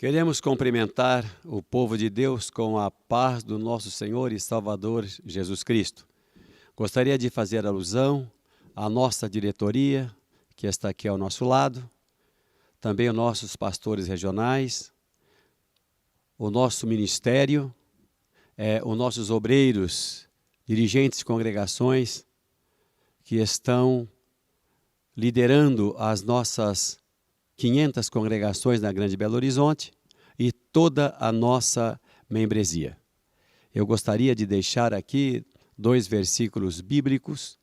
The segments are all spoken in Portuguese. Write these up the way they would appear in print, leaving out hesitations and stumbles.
Queremos cumprimentar o povo de Deus com a paz do nosso Senhor e Salvador Jesus Cristo. Gostaria de fazer alusão à nossa diretoria, que está aqui ao nosso lado, também os nossos pastores regionais, o nosso ministério, os nossos obreiros, dirigentes de congregações que estão liderando as nossas 500 congregações na Grande Belo Horizonte e toda a nossa membresia. Eu gostaria de deixar aqui 2 versículos bíblicos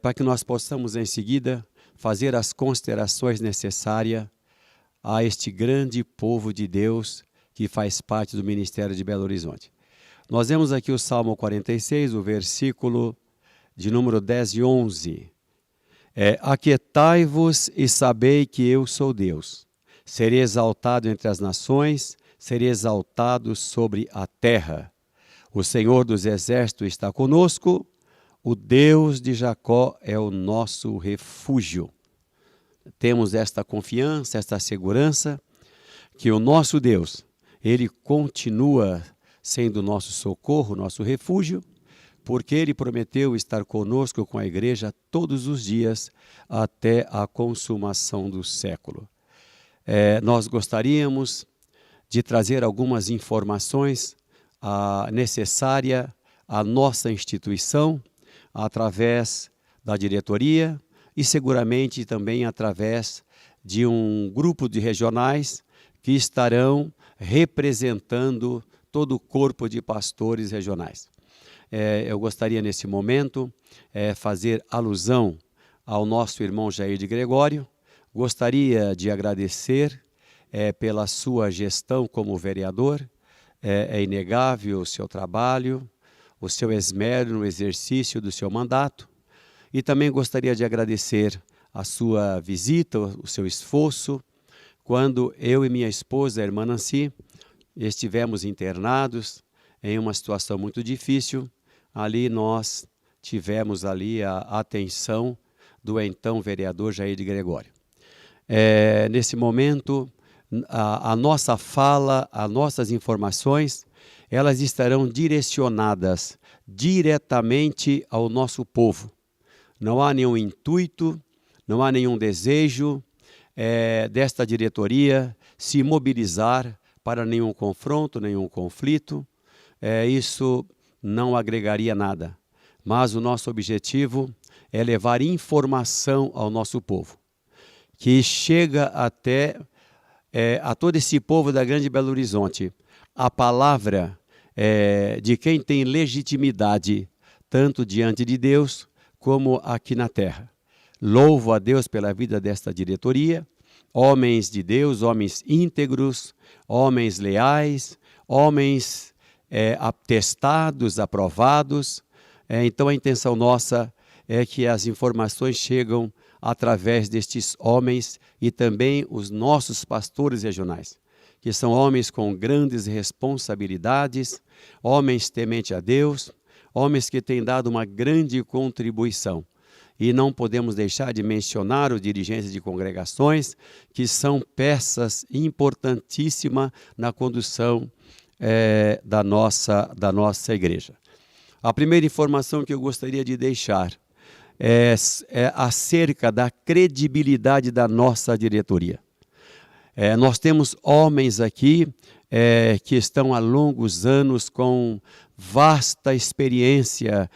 para que nós possamos em seguida fazer as considerações necessárias a este grande povo de Deus que faz parte do Ministério de Belo Horizonte. Nós vemos aqui o Salmo 46, o versículo de número 10 e 11. Aquietai-vos e sabei que eu sou Deus. Serei exaltado entre as nações, serei exaltado sobre a terra. O Senhor dos exércitos está conosco, o Deus de Jacó é o nosso refúgio. Temos esta confiança, esta segurança, que o nosso Deus, Ele continua sendo nosso socorro, nosso refúgio, porque Ele prometeu estar conosco com a igreja todos os dias até a consumação do século. Nós gostaríamos de trazer algumas informações necessárias à nossa instituição, através da diretoria e seguramente também através de um grupo de regionais que estarão representando todo o corpo de pastores regionais. Eu gostaria nesse momento fazer alusão ao nosso irmão Jair de Gregório. Gostaria de agradecer pela sua gestão como vereador. É inegável o seu trabalho, o seu esmero no exercício do seu mandato. E também gostaria de agradecer a sua visita, o seu esforço, quando eu e minha esposa, a irmã Nancy, estivemos internados em uma situação muito difícil. Ali nós tivemos ali a atenção do então vereador Jair de Gregório. Nesse momento, a nossa fala, as nossas informações, elas estarão direcionadas diretamente ao nosso povo. Não há nenhum intuito, não há nenhum desejo desta diretoria se mobilizar para nenhum confronto, nenhum conflito. Isso não agregaria nada, mas o nosso objetivo é levar informação ao nosso povo, que chega até a todo esse povo da Grande Belo Horizonte, a palavra de quem tem legitimidade, tanto diante de Deus como aqui na terra. Louvo a Deus pela vida desta diretoria, homens de Deus, homens íntegros, homens leais, homens atestados, aprovados. Então a intenção nossa é que as informações chegam através destes homens e também os nossos pastores regionais, que são homens com grandes responsabilidades, homens tementes a Deus, homens que têm dado uma grande contribuição. E não podemos deixar de mencionar os dirigentes de congregações, que são peças importantíssimas na condução da nossa igreja. A primeira informação que eu gostaria de deixar é acerca da credibilidade da nossa diretoria. Nós temos homens aqui que estão há longos anos com vasta experiência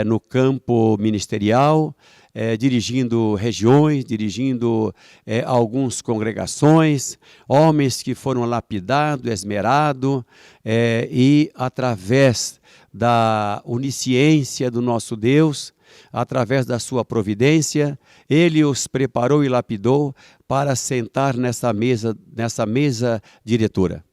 no campo ministerial, dirigindo regiões, dirigindo algumas congregações, homens que foram lapidados, esmerados, e através da onisciência do nosso Deus, através da sua providência, Ele os preparou e lapidou para sentar nessa mesa diretora.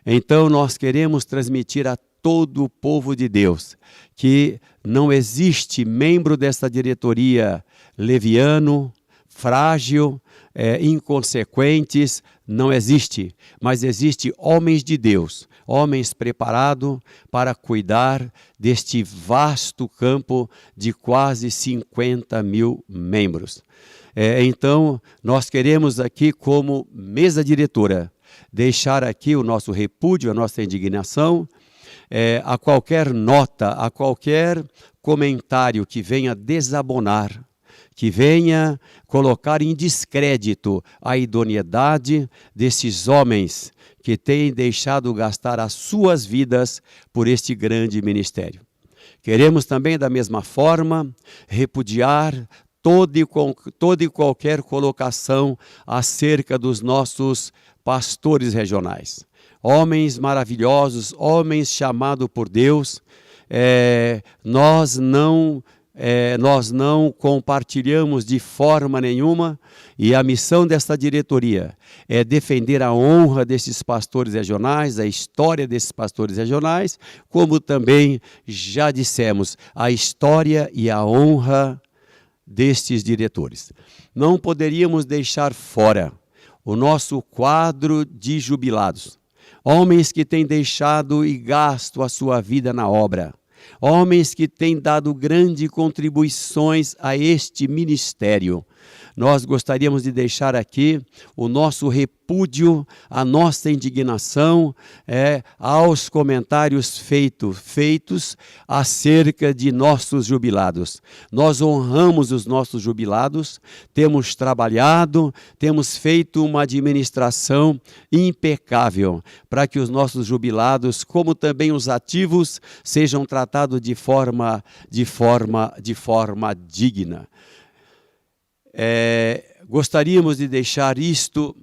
Então nós queremos transmitir a todo o povo de Deus que não existe membro dessa diretoria leviano, frágil, inconsequentes, não existe, mas existe homens de Deus, homens preparados para cuidar deste vasto campo de quase 50 mil membros. Então, nós queremos aqui como mesa diretora deixar aqui o nosso repúdio, a nossa indignação, a qualquer nota, a qualquer comentário que venha desabonar, que venha colocar em descrédito a idoneidade desses homens que têm deixado gastar as suas vidas por este grande ministério. Queremos também, da mesma forma, repudiar toda e qualquer colocação acerca dos nossos pastores regionais. Homens maravilhosos, homens chamados por Deus, nós não compartilhamos de forma nenhuma, e a missão desta diretoria é defender a honra desses pastores regionais, a história desses pastores regionais, como também já dissemos, a história e a honra destes diretores. Não poderíamos deixar fora o nosso quadro de jubilados, homens que têm deixado e gasto a sua vida na obra, homens que têm dado grandes contribuições a este ministério. Nós gostaríamos de deixar aqui o nosso repúdio, a nossa indignação aos comentários feitos acerca de nossos jubilados. Nós honramos os nossos jubilados, temos trabalhado, temos feito uma administração impecável para que os nossos jubilados, como também os ativos, sejam tratados de forma digna. Gostaríamos de deixar isto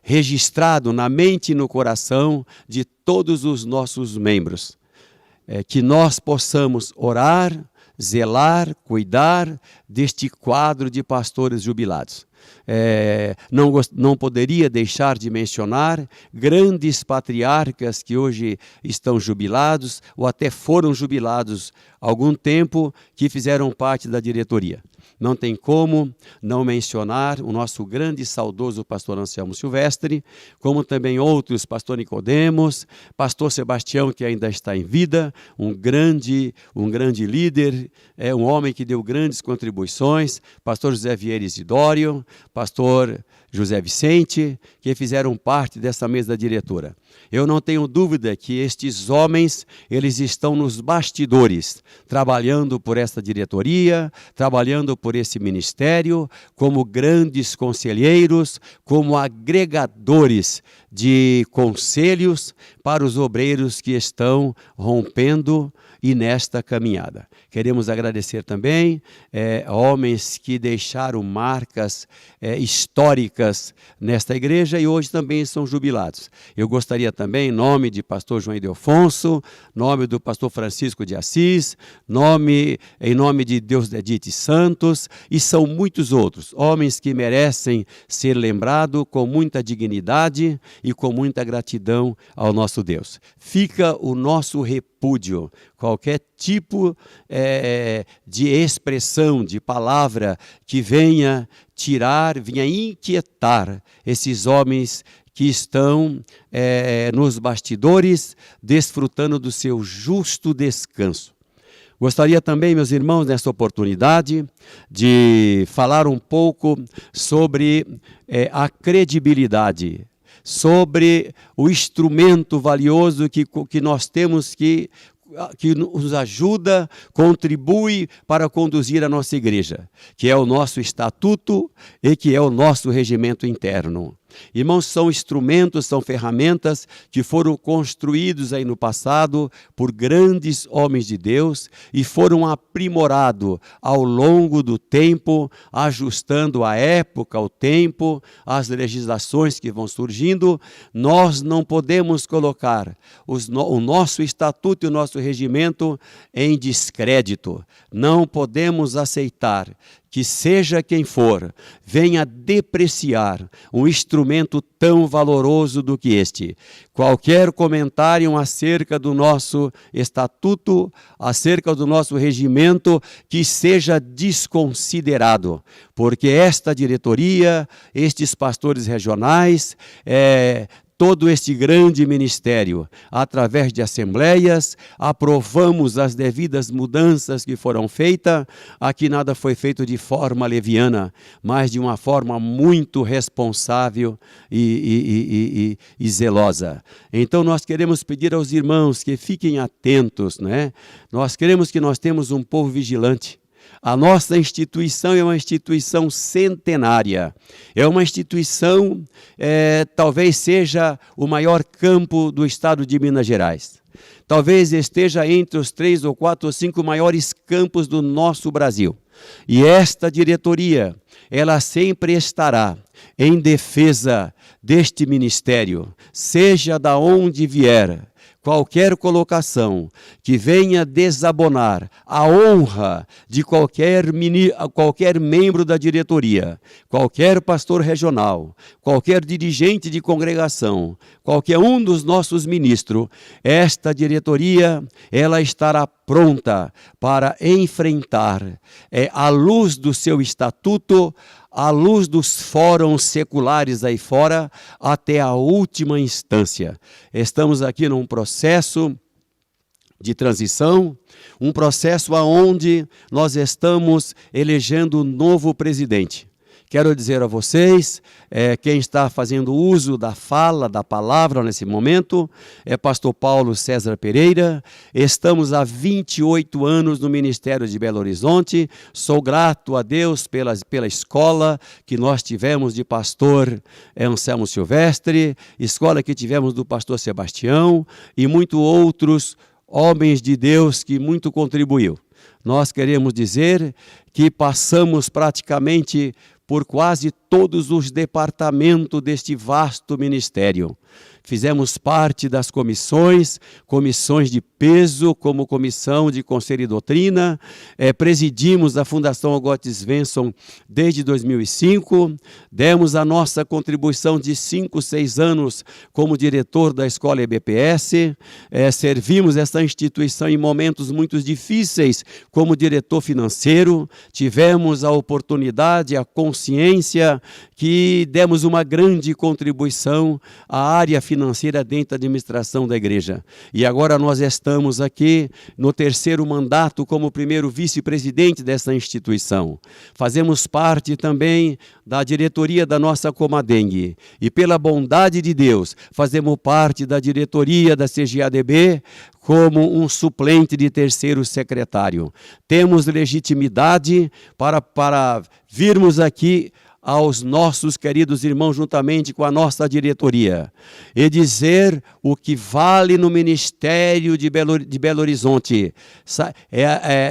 registrado na mente e no coração de todos os nossos membros, que nós possamos orar, zelar, cuidar deste quadro de pastores jubilados. Não poderia deixar de mencionar grandes patriarcas que hoje estão jubilados ou até foram jubilados há algum tempo, que fizeram parte da diretoria. Não tem como não mencionar o nosso grande e saudoso pastor Anselmo Silvestre, como também outros, pastor Nicodemos, pastor Sebastião, que ainda está em vida, um grande líder, um homem que deu grandes contribuições, pastor José Vieira Isidório, pastor José Vicente, que fizeram parte dessa mesa diretora. Eu não tenho dúvida que estes homens, eles estão nos bastidores, trabalhando por esta diretoria, trabalhando por esse ministério, como grandes conselheiros, como agregadores de conselhos para os obreiros que estão rompendo e nesta caminhada. Queremos agradecer também homens que deixaram marcas históricas nesta igreja e hoje também são jubilados. Eu gostaria também, em nome de pastor João Ildefonso, nome do pastor Francisco de Assis, em nome de Deus Dedite Santos, e são muitos outros, homens que merecem ser lembrados com muita dignidade e com muita gratidão ao nosso Deus. Fica o nosso repúdio, qualquer tipo de expressão, de palavra que venha inquietar esses homens que estão nos bastidores, desfrutando do seu justo descanso. Gostaria também, meus irmãos, nesta oportunidade, de falar um pouco sobre a credibilidade, sobre o instrumento valioso que nós temos que nos ajuda, contribui para conduzir a nossa igreja, que é o nosso estatuto e que é o nosso regimento interno. Irmãos, são instrumentos, são ferramentas que foram construídos aí no passado por grandes homens de Deus e foram aprimorados ao longo do tempo, ajustando a época, o tempo, as legislações que vão surgindo. Nós não podemos colocar o nosso estatuto e o nosso regimento em descrédito. Não podemos aceitar que seja quem for, venha depreciar um instrumento tão valoroso do que este. Qualquer comentário acerca do nosso estatuto, acerca do nosso regimento, que seja desconsiderado, porque esta diretoria, estes pastores regionais, todo este grande ministério, através de assembleias, aprovamos as devidas mudanças que foram feitas. Aqui nada foi feito de forma leviana, mas de uma forma muito responsável e zelosa. Então nós queremos pedir aos irmãos que fiquem atentos, né? Nós queremos que nós temos um povo vigilante. A nossa instituição é uma instituição centenária, é uma instituição, talvez seja o maior campo do estado de Minas Gerais. Talvez esteja entre os 3 ou 4 ou 5 maiores campos do nosso Brasil. E esta diretoria, ela sempre estará em defesa deste ministério, seja da onde vier. Qualquer colocação que venha desabonar a honra de qualquer membro da diretoria, qualquer pastor regional, qualquer dirigente de congregação, qualquer um dos nossos ministros, esta diretoria, ela estará pronta para enfrentar, à luz do seu estatuto, à luz dos fóruns seculares aí fora, até a última instância. Estamos aqui num processo de transição, um processo onde nós estamos elegendo um novo presidente. Quero dizer a vocês, quem está fazendo uso da fala, da palavra nesse momento, é pastor Paulo César Pereira. Estamos há 28 anos no Ministério de Belo Horizonte. Sou grato a Deus pela escola que nós tivemos de pastor Anselmo Silvestre, escola que tivemos do pastor Sebastião e muitos outros homens de Deus que muito contribuiu. Nós queremos dizer que passamos praticamente por quase todos os departamentos deste vasto ministério. Fizemos parte das comissões de peso, como comissão de Conselho e Doutrina, presidimos a Fundação Algotes Svensson desde 2005, demos a nossa contribuição de 5, 6 anos como diretor da Escola EBPS, servimos essa instituição em momentos muito difíceis como diretor financeiro, tivemos a oportunidade, a consciência que demos uma grande contribuição à área financeira dentro da administração da igreja. E agora nós estamos aqui no 3º mandato como primeiro vice-presidente dessa instituição. Fazemos parte também da diretoria da nossa Comadengue. E pela bondade de Deus, fazemos parte da diretoria da CGADB como um suplente de 3º secretário. Temos legitimidade para virmos aqui aos nossos queridos irmãos, juntamente com a nossa diretoria, e dizer o que vale no ministério de Belo Horizonte.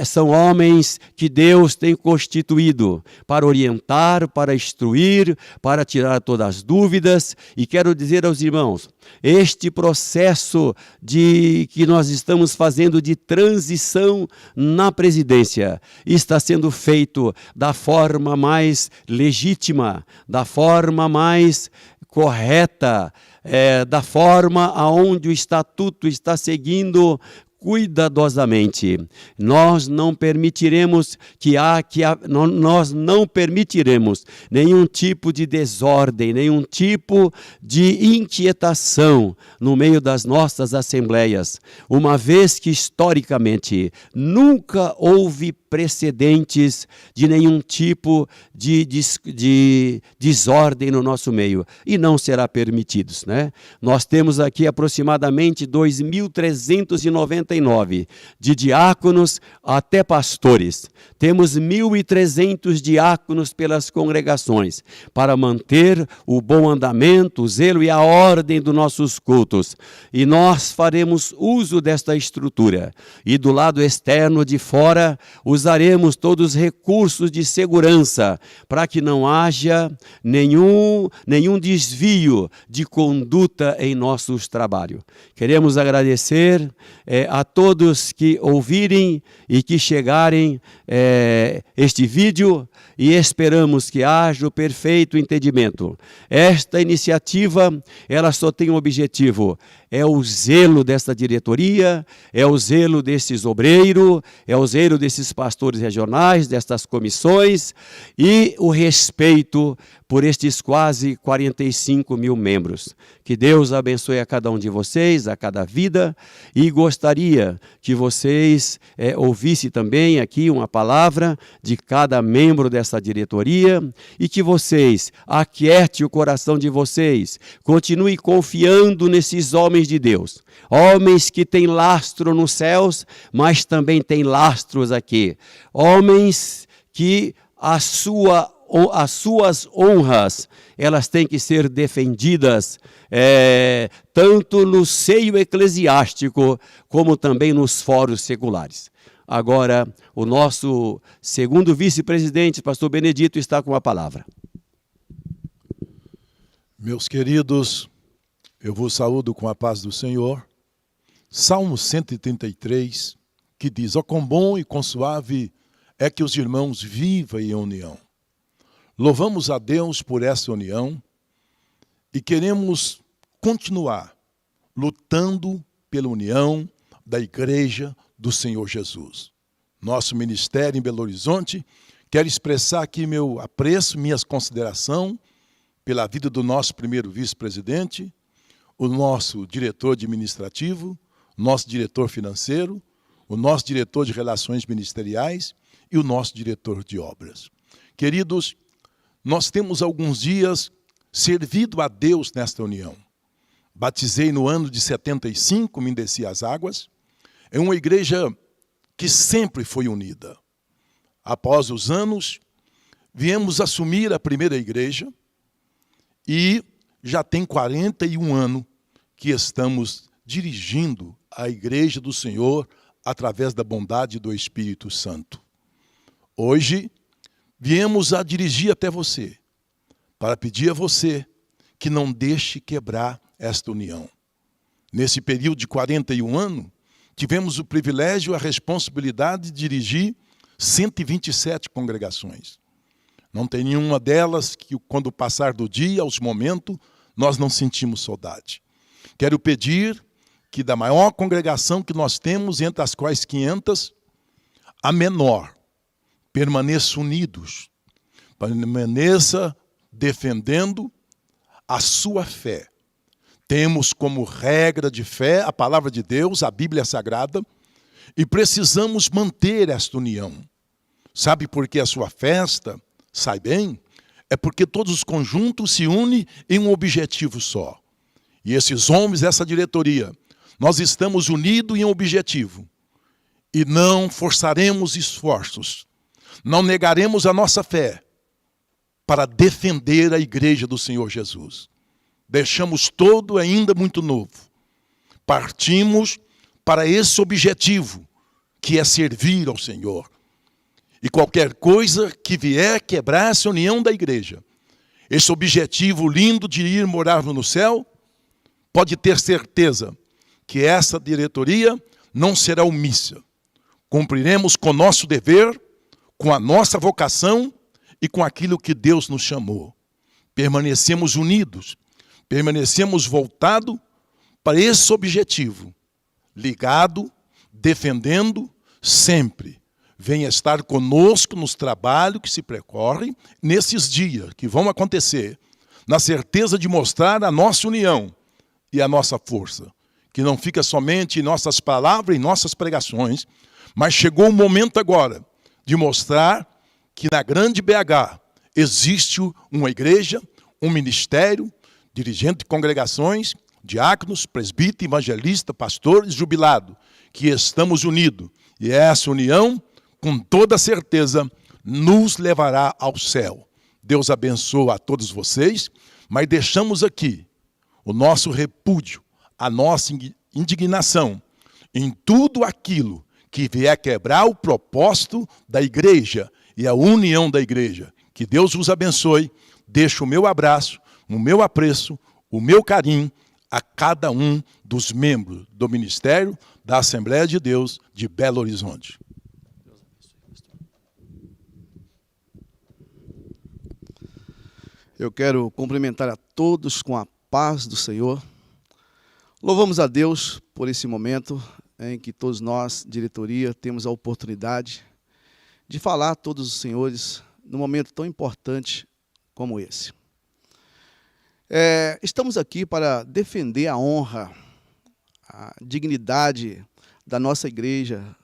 São homens que Deus tem constituído para orientar, para instruir, para tirar todas as dúvidas. E quero dizer aos irmãos, este processo que nós estamos fazendo de transição na presidência está sendo feito da forma mais legítima, da forma mais correta, da forma aonde o estatuto está seguindo cuidadosamente. Nós não permitiremos nós não permitiremos nenhum tipo de desordem, nenhum tipo de inquietação no meio das nossas assembleias, uma vez que historicamente nunca houve precedentes de nenhum tipo de desordem no nosso meio, e não será permitidos, né? Nós temos aqui aproximadamente 2.399 de diáconos até pastores. Temos 1.300 diáconos pelas congregações para manter o bom andamento, o zelo e a ordem dos nossos cultos. E nós faremos uso desta estrutura. E do lado externo de fora, usaremos todos os recursos de segurança para que não haja nenhum desvio de conduta em nossos trabalhos. Queremos agradecer a todos que ouvirem e que chegarem este vídeo, e esperamos que haja o perfeito entendimento. Esta iniciativa, ela só tem um objetivo: é o zelo desta diretoria, é o zelo desses obreiros, é o zelo desses pastores regionais, destas comissões, e o respeito por estes quase 45 mil membros. Que Deus abençoe a cada um de vocês, a cada vida, e gostaria que vocês ouvissem também aqui uma palavra de cada membro dessa diretoria, e que vocês aquietem o coração de vocês, continuem confiando nesses homens de Deus, homens que têm lastro nos céus, mas também têm lastros aqui, homens que as suas honras, elas têm que ser defendidas, tanto no seio eclesiástico, como também nos fóruns seculares. Agora, o nosso segundo vice-presidente, pastor Benedito, está com a palavra. Meus queridos, eu vos saúdo com a paz do Senhor. Salmo 133, que diz: ó, quão bom e quão suave é que os irmãos vivam em união. Louvamos a Deus por essa união e queremos continuar lutando pela união da igreja do Senhor Jesus. Nosso ministério em Belo Horizonte quer expressar aqui meu apreço, minhas considerações pela vida do nosso primeiro vice-presidente, o nosso diretor administrativo, o nosso diretor financeiro, o nosso diretor de relações ministeriais e o nosso diretor de obras. Queridos, nós temos alguns dias servido a Deus nesta união. Batizei no ano de 75, me desci as águas. É uma igreja que sempre foi unida. Após os anos, viemos assumir a primeira igreja e já tem 41 anos que estamos dirigindo a igreja do Senhor através da bondade do Espírito Santo. Hoje, viemos a dirigir até você, para pedir a você que não deixe quebrar esta união. Nesse período de 41 anos, tivemos o privilégio e a responsabilidade de dirigir 127 congregações. Não tem nenhuma delas que, quando passar do dia, aos momentos, nós não sentimos saudade. Quero pedir que da maior congregação que nós temos, entre as quais 500, a menor, permaneça unidos, permaneça defendendo a sua fé. Temos como regra de fé a palavra de Deus, a Bíblia Sagrada, e precisamos manter esta união. Sabe por que a sua festa sai bem? É porque todos os conjuntos se unem em um objetivo só. E esses homens, essa diretoria, nós estamos unidos em um objetivo. E não forçaremos esforços. Não negaremos a nossa fé para defender a igreja do Senhor Jesus. Deixamos todo ainda muito novo. Partimos para esse objetivo, que é servir ao Senhor. E qualquer coisa que vier quebrar essa união da igreja, esse objetivo lindo de ir morar no céu, pode ter certeza que essa diretoria não será omissa. Cumpriremos com o nosso dever, com a nossa vocação e com aquilo que Deus nos chamou. Permanecemos unidos, permanecemos voltados para esse objetivo, ligado, defendendo sempre. Venha estar conosco nos trabalhos que se percorrem nesses dias que vão acontecer, na certeza de mostrar a nossa união e a nossa força, que não fica somente em nossas palavras e nossas pregações, mas chegou o momento agora de mostrar que na grande BH existe uma igreja, um ministério, dirigente de congregações, diáconos, presbítero, evangelista, pastores, jubilado, que estamos unidos. E essa união, com toda certeza, nos levará ao céu. Deus abençoe a todos vocês, mas deixamos aqui o nosso repúdio, a nossa indignação em tudo aquilo que vier quebrar o propósito da igreja e a união da igreja. Que Deus vos abençoe. Deixo o meu abraço, o meu apreço, o meu carinho a cada um dos membros do ministério, da Assembleia de Deus de Belo Horizonte. Eu quero cumprimentar a todos com a paz do Senhor. Louvamos a Deus por esse momento em que todos nós, diretoria, temos a oportunidade de falar a todos os senhores num momento tão importante como esse. Estamos aqui para defender a honra, a dignidade da nossa igreja,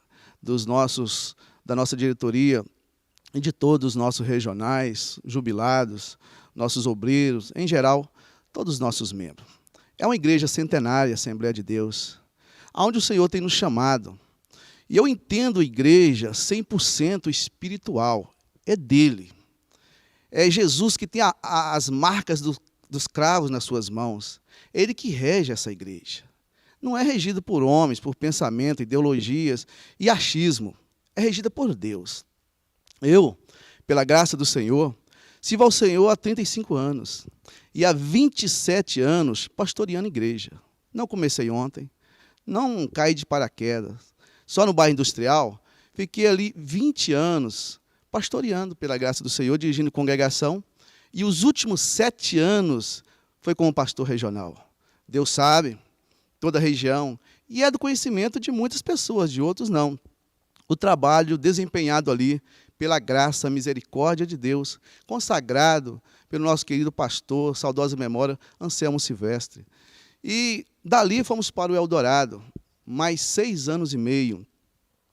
da nossa diretoria e de todos os nossos regionais, jubilados, nossos obreiros, em geral, todos os nossos membros. É uma igreja centenária, Assembleia de Deus, onde o Senhor tem nos chamado. E eu entendo a igreja 100% espiritual, é dele. É Jesus que tem as marcas dos cravos nas suas mãos. É ele que rege essa igreja. Não é regido por homens, por pensamento, ideologias e achismo. É regida por Deus. Eu, pela graça do Senhor, sirvo ao Senhor há 35 anos. E há 27 anos pastoreando igreja. Não comecei ontem, não caí de paraquedas. Só no bairro industrial, fiquei ali 20 anos pastoreando pela graça do Senhor, dirigindo congregação. E os últimos 7 anos foi como pastor regional. Deus sabe, toda a região, e é do conhecimento de muitas pessoas, de outros não. O trabalho desempenhado ali pela graça, misericórdia de Deus, consagrado pelo nosso querido pastor, saudosa memória, Anselmo Silvestre. E dali fomos para o Eldorado, mais 6 anos e meio,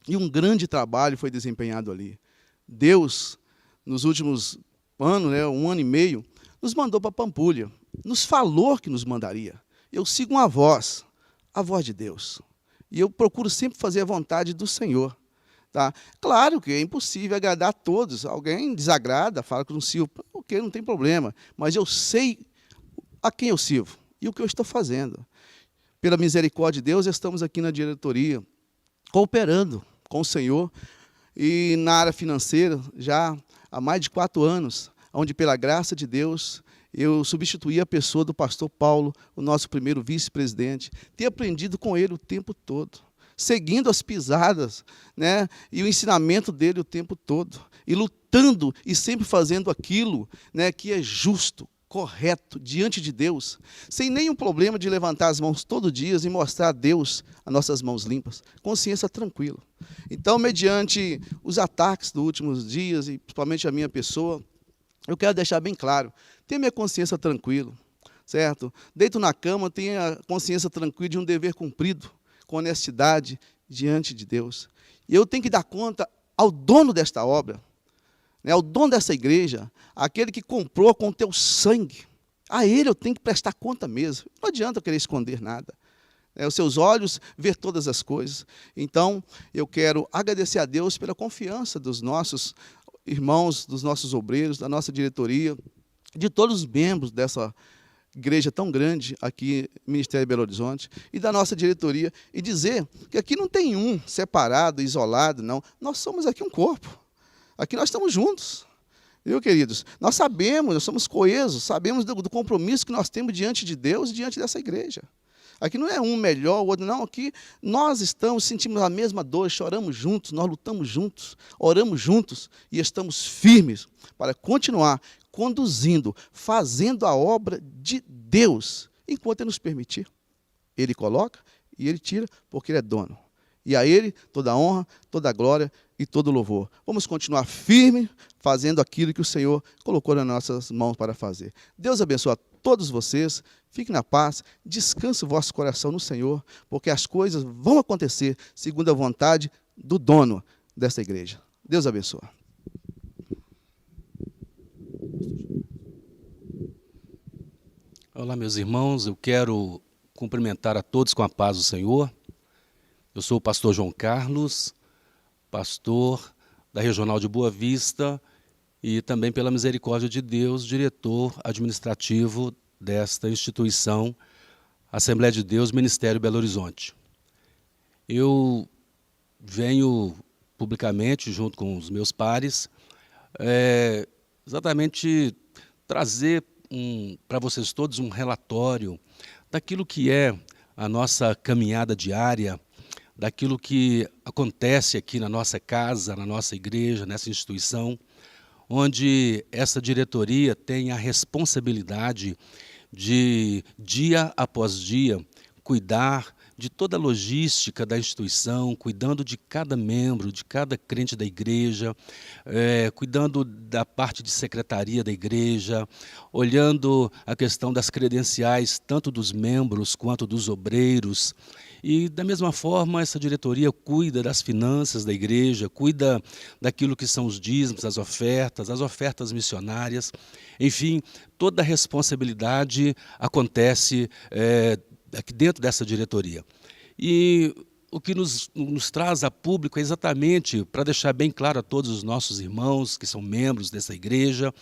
e um grande trabalho foi desempenhado ali. Deus, nos últimos anos, 1 ano e meio, nos mandou para Pampulha, nos falou que nos mandaria. Eu sigo uma voz, a voz de Deus, e eu procuro sempre fazer a vontade do Senhor. Tá? Claro que é impossível agradar a todos. Alguém desagrada, fala que não sirvo, ok, não tem problema. Mas eu sei a quem eu sirvo e o que eu estou fazendo. Pela misericórdia de Deus, estamos aqui na diretoria, cooperando com o Senhor. E na área financeira, já há mais de 4 anos, onde pela graça de Deus, eu substituí a pessoa do pastor Paulo, o nosso primeiro vice-presidente. Tenho aprendido com ele o tempo todo, seguindo as pisadas, e o ensinamento dele o tempo todo, e lutando e sempre fazendo aquilo, que é justo, correto, diante de Deus, sem nenhum problema de levantar as mãos todo dia e mostrar a Deus as nossas mãos limpas, consciência tranquila. Então, mediante os ataques dos últimos dias, e principalmente a minha pessoa, eu quero deixar bem claro, tenha minha consciência tranquila, certo? Deito na cama, tenha a consciência tranquila de um dever cumprido, com honestidade diante de Deus. E eu tenho que dar conta ao dono desta obra, ao dono dessa igreja, aquele que comprou com o teu sangue. A ele eu tenho que prestar conta mesmo. Não adianta eu querer esconder nada. Os seus olhos ver todas as coisas. Então, eu quero agradecer a Deus pela confiança dos nossos irmãos, dos nossos obreiros, da nossa diretoria, de todos os membros dessa igreja tão grande aqui, Ministério Belo Horizonte, e da nossa diretoria, e dizer que aqui não tem um separado, isolado, não. Nós somos aqui um corpo. Aqui nós estamos juntos. Viu, queridos? Nós sabemos, nós somos coesos, sabemos do compromisso que nós temos diante de Deus e diante dessa igreja. Aqui não é um melhor, o outro não. Aqui nós sentimos a mesma dor, choramos juntos, nós lutamos juntos, oramos juntos e estamos firmes para continuar conduzindo, fazendo a obra de Deus, enquanto Ele nos permitir. Ele coloca e Ele tira, porque Ele é dono. E a Ele toda a honra, toda a glória e todo o louvor. Vamos continuar firme, fazendo aquilo que o Senhor colocou nas nossas mãos para fazer. Deus abençoe a todos vocês, fiquem na paz, descanse o vosso coração no Senhor, porque as coisas vão acontecer segundo a vontade do dono desta igreja. Deus abençoe. Olá, meus irmãos, eu quero cumprimentar a todos com a paz do Senhor. Eu sou o pastor João Carlos, pastor da Regional de Boa Vista e também, pela misericórdia de Deus, diretor administrativo desta instituição, Assembleia de Deus, Ministério Belo Horizonte. Eu venho publicamente, junto com os meus pares, exatamente trazer para vocês todos um relatório daquilo que é a nossa caminhada diária daquilo que acontece aqui na nossa casa, na nossa igreja, nessa instituição, onde essa diretoria tem a responsabilidade de, dia após dia, cuidar de toda a logística da instituição, cuidando de cada membro, de cada crente da igreja, cuidando da parte de secretaria da igreja, olhando a questão das credenciais, tanto dos membros quanto dos obreiros. E, da mesma forma, essa diretoria cuida das finanças da igreja, cuida daquilo que são os dízimos, as ofertas missionárias. Enfim, toda a responsabilidade acontece aqui dentro dessa diretoria. E o que nos traz a público é exatamente para deixar bem claro a todos os nossos irmãos que são membros dessa igreja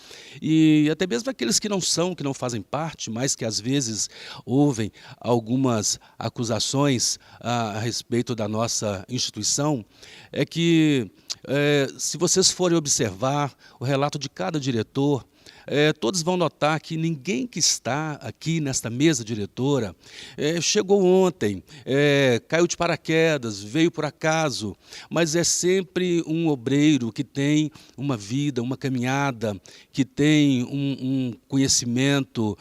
e até mesmo aqueles que não são, que não fazem parte, mas que às vezes ouvem algumas acusações a respeito da nossa instituição, é que se vocês forem observar o relato de cada diretor, todos vão notar que ninguém que está aqui nesta mesa diretora chegou ontem, caiu de paraquedas, veio por acaso, mas é sempre um obreiro que tem uma vida, uma caminhada, que tem um conhecimento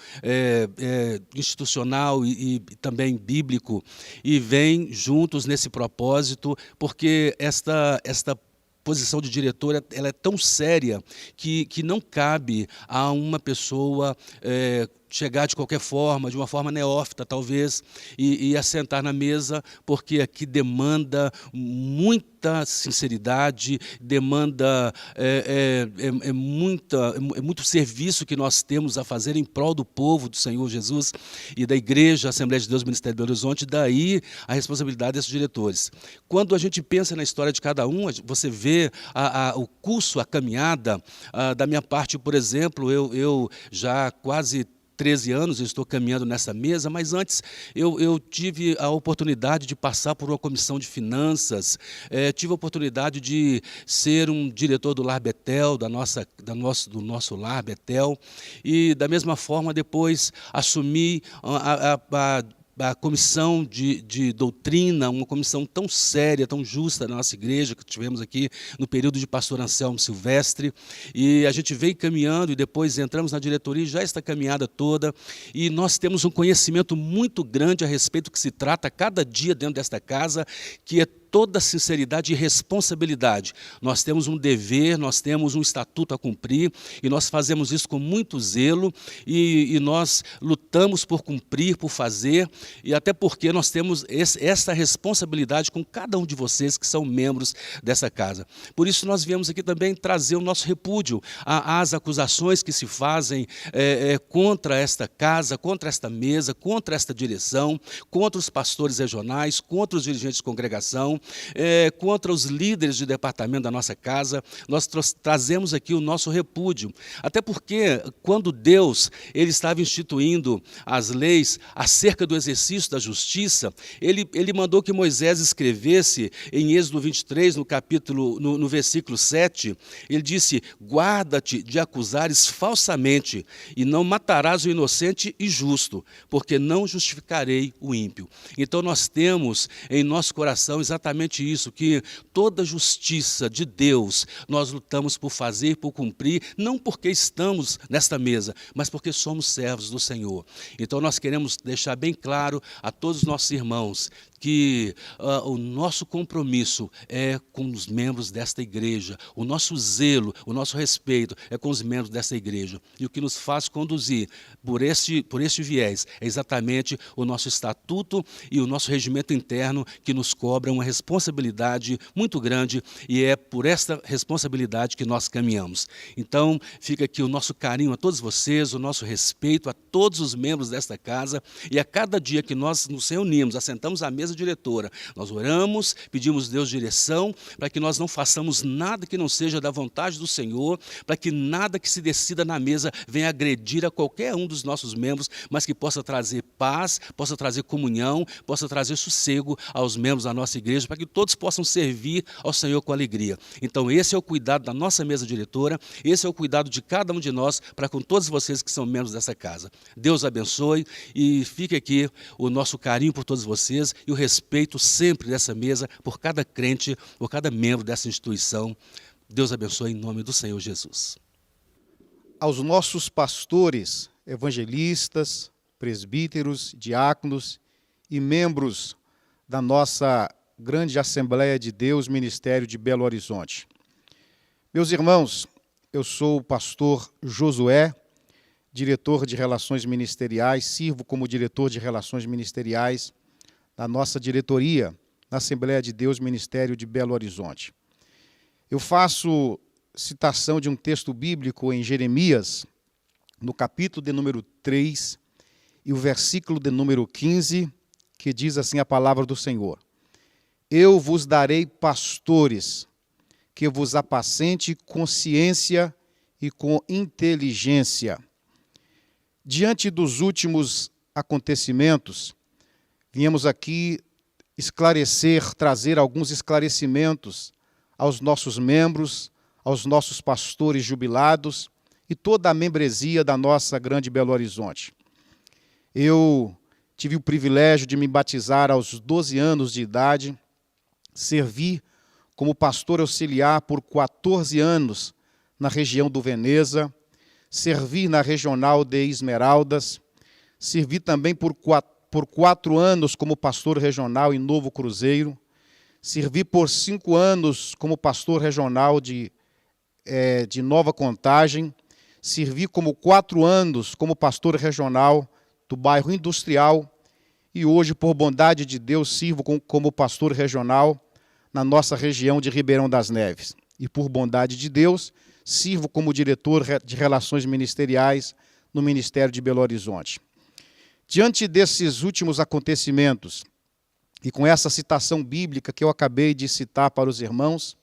institucional e também bíblico, e vem juntos nesse propósito, porque esta posição de diretora, ela é tão séria que não cabe a uma pessoa chegar de qualquer forma, de uma forma neófita talvez, e assentar na mesa, porque aqui demanda muita sinceridade, demanda muito serviço que nós temos a fazer em prol do povo do Senhor Jesus e da Igreja Assembleia de Deus Ministério do Belo Horizonte, daí a responsabilidade desses diretores. Quando a gente pensa na história de cada um, você vê o curso, a caminhada. Da minha parte, por exemplo, eu já quase 13 anos eu estou caminhando nessa mesa, mas antes eu tive a oportunidade de passar por uma comissão de finanças, tive a oportunidade de ser um diretor do Lar Betel, do nosso Lar Betel, e da mesma forma depois assumi a comissão de doutrina, uma comissão tão séria, tão justa na nossa igreja, que tivemos aqui no período de pastor Anselmo Silvestre, e a gente veio caminhando e depois entramos na diretoria e já esta caminhada toda, e nós temos um conhecimento muito grande a respeito do que se trata cada dia dentro desta casa, que é toda sinceridade e responsabilidade. Nós temos um dever, nós temos um estatuto a cumprir, e nós fazemos isso com muito zelo, e nós lutamos por cumprir, por fazer, e até porque nós temos essa responsabilidade com cada um de vocês que são membros dessa casa. Por isso nós viemos aqui também trazer o nosso repúdio às acusações que se fazem contra esta casa, contra esta mesa, contra esta direção, contra os pastores regionais, contra os dirigentes de congregação, contra os líderes de departamento da nossa casa. Nós trazemos aqui o nosso repúdio, até porque quando Deus ele estava instituindo as leis acerca do exercício da justiça, ele mandou que Moisés escrevesse em Êxodo 23, no versículo 7, ele disse: guarda-te de acusares falsamente, e não matarás o inocente e justo, porque não justificarei o ímpio. Então nós temos em nosso coração exatamente isso, que toda justiça de Deus nós lutamos por fazer, por cumprir, não porque estamos nesta mesa, mas porque somos servos do Senhor. Então nós queremos deixar bem claro a todos os nossos irmãos que o nosso compromisso é com os membros desta igreja, o nosso zelo, o nosso respeito é com os membros desta igreja. E o que nos faz conduzir por este viés é exatamente o nosso estatuto e o nosso regimento interno, que nos cobra uma responsabilidade muito grande, e é por esta responsabilidade que nós caminhamos. Então fica aqui o nosso carinho a todos vocês, o nosso respeito a todos os membros desta casa, e a cada dia que nós nos reunimos, assentamos à mesa diretora, nós oramos, pedimos a Deus direção, para que nós não façamos nada que não seja da vontade do Senhor, para que nada que se decida na mesa venha agredir a qualquer um dos nossos membros, mas que possa trazer paz, possa trazer comunhão, possa trazer sossego aos membros da nossa igreja, igreja, para que todos possam servir ao Senhor com alegria. Então esse é o cuidado da nossa mesa diretora, esse é o cuidado de cada um de nós para com todos vocês que são membros dessa casa. Deus abençoe e fique aqui o nosso carinho por todos vocês e o respeito sempre dessa mesa por cada crente, por cada membro dessa instituição. Deus abençoe em nome do Senhor Jesus. Aos nossos pastores, evangelistas, presbíteros, diáconos e membros da nossa grande Assembleia de Deus, Ministério de Belo Horizonte. Meus irmãos, eu sou o pastor Josué, diretor de Relações Ministeriais, sirvo como diretor de Relações Ministeriais da nossa diretoria, na Assembleia de Deus, Ministério de Belo Horizonte. Eu faço citação de um texto bíblico em Jeremias, no capítulo de número 3, e o versículo de número 15, que diz assim a palavra do Senhor: Eu vos darei pastores, que vos apacente com ciência e com inteligência. Diante dos últimos acontecimentos, viemos aqui trazer alguns esclarecimentos aos nossos membros, aos nossos pastores jubilados e toda a membresia da nossa grande Belo Horizonte. Eu tive o privilégio de me batizar aos 12 anos de idade, servi como pastor auxiliar por 14 anos na região do Veneza, servi na regional de Esmeraldas, servi também por 4 anos como pastor regional em Novo Cruzeiro, servi por 5 anos como pastor regional de Nova Contagem, servi como 4 anos como pastor regional do bairro Industrial e hoje, por bondade de Deus, sirvo como pastor regional na nossa região de Ribeirão das Neves. E por bondade de Deus, sirvo como diretor de Relações Ministeriais no Ministério de Belo Horizonte. Diante desses últimos acontecimentos, e com essa citação bíblica que eu acabei de citar para os irmãos,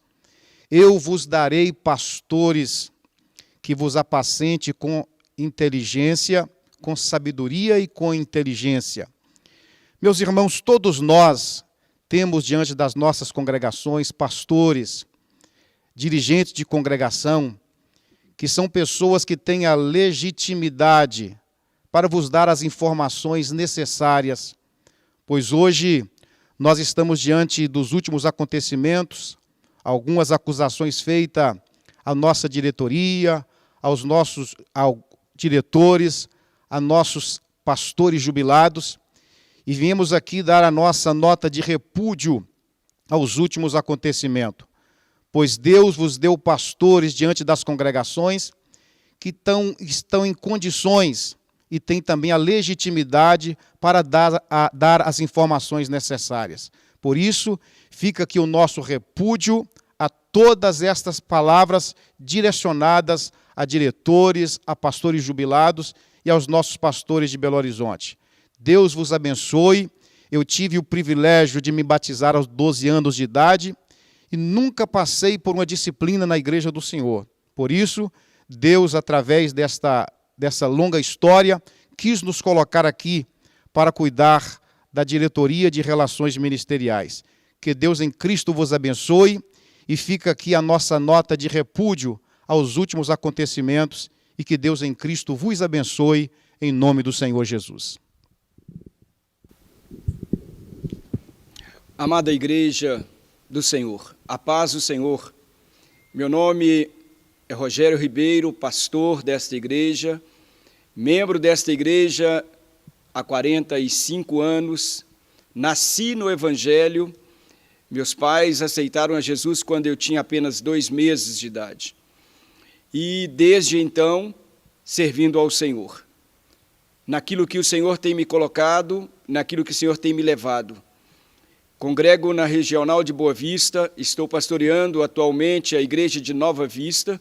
eu vos darei pastores que vos apacente com inteligência, com sabedoria e com inteligência. Meus irmãos, todos nós temos diante das nossas congregações pastores, dirigentes de congregação, que são pessoas que têm a legitimidade para vos dar as informações necessárias, pois hoje nós estamos diante dos últimos acontecimentos, algumas acusações feitas à nossa diretoria, aos nossos diretores, a nossos pastores jubilados, e viemos aqui dar a nossa nota de repúdio aos últimos acontecimentos, pois Deus vos deu pastores diante das congregações que estão em condições e têm também a legitimidade para dar as informações necessárias. Por isso, fica aqui o nosso repúdio a todas estas palavras direcionadas a diretores, a pastores jubilados e aos nossos pastores de Belo Horizonte. Deus vos abençoe. Eu tive o privilégio de me batizar aos 12 anos de idade e nunca passei por uma disciplina na Igreja do Senhor. Por isso, Deus, através dessa longa história, quis nos colocar aqui para cuidar da diretoria de Relações Ministeriais. Que Deus em Cristo vos abençoe e fica aqui a nossa nota de repúdio aos últimos acontecimentos e que Deus em Cristo vos abençoe em nome do Senhor Jesus. Amada Igreja do Senhor, a paz do Senhor. Meu nome é Rogério Ribeiro, pastor desta igreja, membro desta igreja há 45 anos, nasci no Evangelho, meus pais aceitaram a Jesus quando eu tinha apenas 2 meses de idade. E desde então, servindo ao Senhor, naquilo que o Senhor tem me colocado, naquilo que o Senhor tem me levado. Congrego na Regional de Boa Vista, estou pastoreando atualmente a igreja de Nova Vista,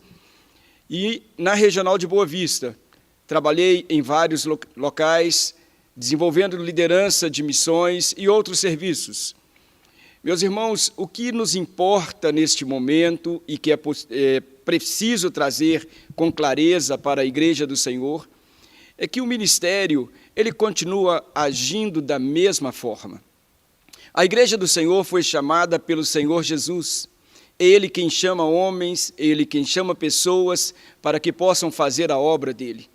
e na Regional de Boa Vista, trabalhei em vários locais, desenvolvendo liderança de missões e outros serviços. Meus irmãos, o que nos importa neste momento e que é preciso trazer com clareza para a Igreja do Senhor, é que o ministério ele continua agindo da mesma forma. A igreja do Senhor foi chamada pelo Senhor Jesus. É Ele quem chama homens, é Ele quem chama pessoas para que possam fazer a obra dele.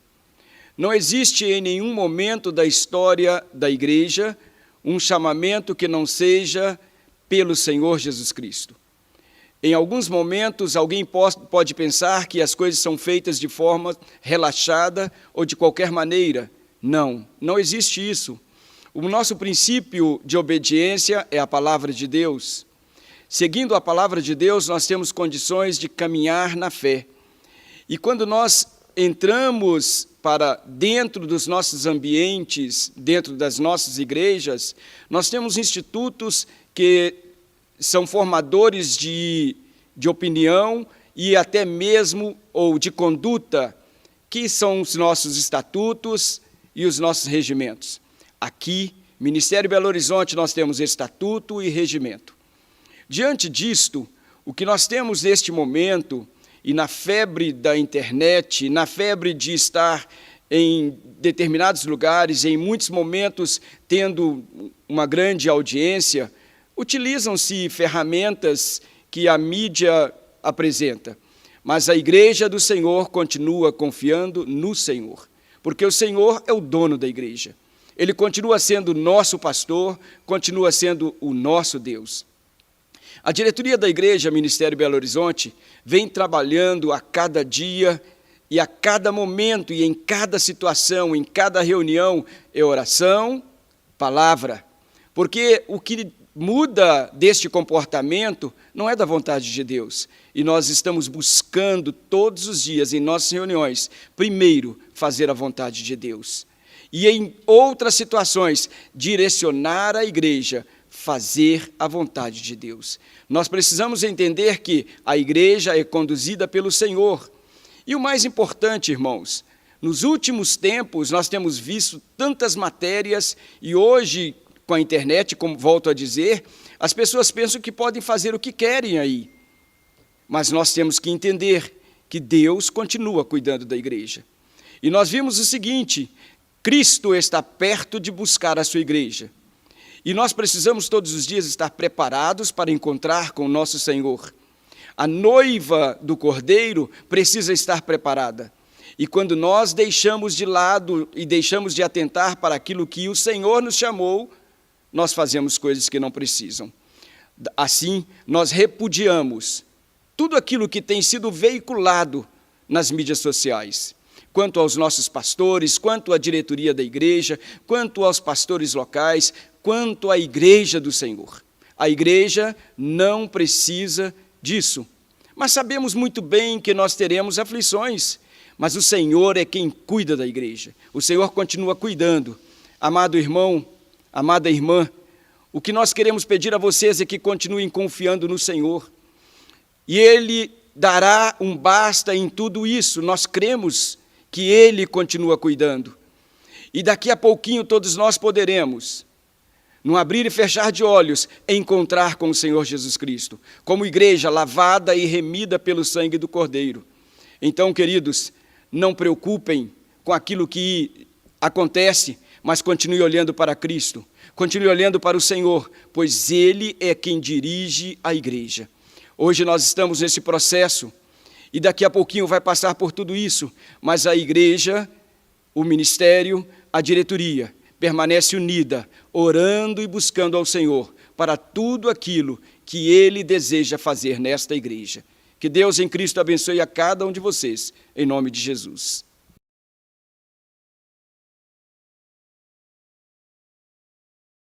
Não existe em nenhum momento da história da igreja um chamamento que não seja pelo Senhor Jesus Cristo. Em alguns momentos, alguém pode pensar que as coisas são feitas de forma relaxada ou de qualquer maneira. Não, não existe isso. O nosso princípio de obediência é a palavra de Deus. Seguindo a palavra de Deus, nós temos condições de caminhar na fé. E quando nós entramos para dentro dos nossos ambientes, dentro das nossas igrejas, nós temos institutos que são formadores de opinião e até mesmo ou de conduta, que são os nossos estatutos e os nossos regimentos. Aqui, Ministério Belo Horizonte, nós temos estatuto e regimento. Diante disto, o que nós temos neste momento, e na febre da internet, na febre de estar em determinados lugares, em muitos momentos tendo uma grande audiência, utilizam-se ferramentas que a mídia apresenta, mas a igreja do Senhor continua confiando no Senhor, porque o Senhor é o dono da igreja. Ele continua sendo nosso pastor, continua sendo o nosso Deus. A diretoria da igreja Ministério Belo Horizonte vem trabalhando a cada dia e a cada momento e em cada situação, em cada reunião, é oração, palavra, porque o que muda deste comportamento não é da vontade de Deus. E nós estamos buscando todos os dias em nossas reuniões, primeiro, fazer a vontade de Deus. E em outras situações, direcionar a igreja, fazer a vontade de Deus. Nós precisamos entender que a igreja é conduzida pelo Senhor. E o mais importante, irmãos, nos últimos tempos nós temos visto tantas matérias e hoje, com a internet, como volto a dizer, as pessoas pensam que podem fazer o que querem aí. Mas nós temos que entender que Deus continua cuidando da igreja. E nós vimos o seguinte: Cristo está perto de buscar a sua igreja. E nós precisamos todos os dias estar preparados para encontrar com o nosso Senhor. A noiva do Cordeiro precisa estar preparada. E quando nós deixamos de lado e deixamos de atentar para aquilo que o Senhor nos chamou, nós fazemos coisas que não precisam. Assim, nós repudiamos tudo aquilo que tem sido veiculado nas mídias sociais, quanto aos nossos pastores, quanto à diretoria da igreja, quanto aos pastores locais, quanto à igreja do Senhor. A igreja não precisa disso. Mas sabemos muito bem que nós teremos aflições, mas o Senhor é quem cuida da igreja. O Senhor continua cuidando. Amado irmão, amada irmã, o que nós queremos pedir a vocês é que continuem confiando no Senhor. E Ele dará um basta em tudo isso. Nós cremos que Ele continua cuidando. E daqui a pouquinho todos nós poderemos, num abrir e fechar de olhos, encontrar com o Senhor Jesus Cristo, como igreja lavada e remida pelo sangue do Cordeiro. Então, queridos, não preocupem com aquilo que acontece, mas continue olhando para Cristo, continue olhando para o Senhor, pois Ele é quem dirige a igreja. Hoje nós estamos nesse processo, e daqui a pouquinho vai passar por tudo isso, mas a igreja, o ministério, a diretoria, permanece unida, orando e buscando ao Senhor para tudo aquilo que Ele deseja fazer nesta igreja. Que Deus em Cristo abençoe a cada um de vocês, em nome de Jesus.